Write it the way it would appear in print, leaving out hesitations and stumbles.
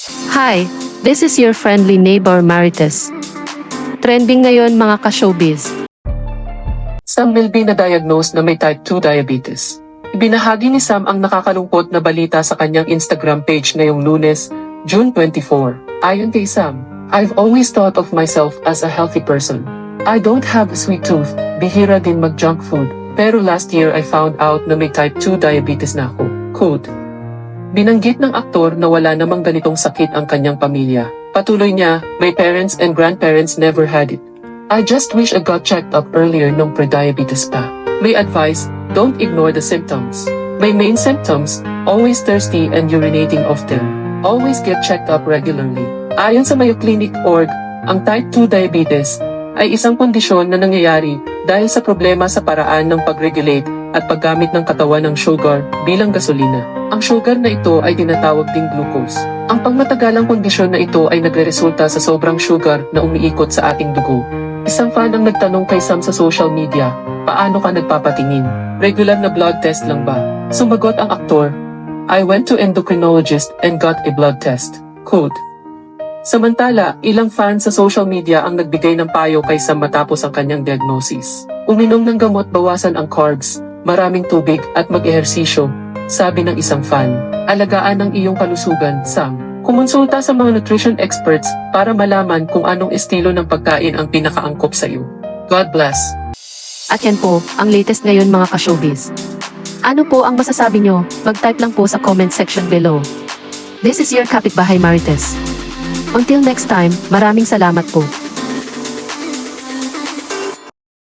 Hi, this is your friendly neighbor Marites. Trending ngayon mga ka-showbiz. Sam Milby na-diagnose na may type 2 diabetes. Ibinahagi ni Sam ang nakakalungkot na balita sa kanyang Instagram page ngayong Lunes, June 24. Ayon kay Sam, I've always thought of myself as a healthy person. I don't have a sweet tooth, bihira din mag-junk food, pero last year I found out na may type 2 diabetes na ako. Quote. Binanggit ng aktor na wala namang ganitong sakit ang kanyang pamilya. Patuloy niya, my parents and grandparents never had it. I just wish I got checked up earlier nung pre-diabetes pa. May advice, don't ignore the symptoms. My main symptoms, always thirsty and urinating often. Always get checked up regularly. Ayon sa Mayo Clinic Org, ang type 2 diabetes ay isang kondisyon na nangyayari dahil sa problema sa paraan ng pag-regulate at paggamit ng katawan ng sugar bilang gasolina. Ang sugar na ito ay tinatawag ding glucose. Ang pangmatagalang kondisyon na ito ay nagreresulta sa sobrang sugar na umiikot sa ating dugo. Isang fan ang nagtanong kay Sam sa social media, paano ka nagpapatingin? Regular na blood test lang ba? Sumagot ang aktor, I went to endocrinologist and got a blood test. Quote. Samantala, ilang fans sa social media ang nagbigay ng payo kay Sam matapos ang kanyang diagnosis. Uminom ng gamot, bawasan ang carbs, maraming tubig at mag-ehersisyo, sabi ng isang fan. Alagaan ang iyong kalusugan, Sam. Kumonsulta sa mga nutrition experts para malaman kung anong estilo ng pagkain ang pinakaangkop sa iyo. God bless. At yan po, ang latest ngayon mga ka-showbiz. Ano po ang masasabi nyo? Mag-type lang po sa comment section below. This is your kapitbahay Marites. Until next time, maraming salamat po.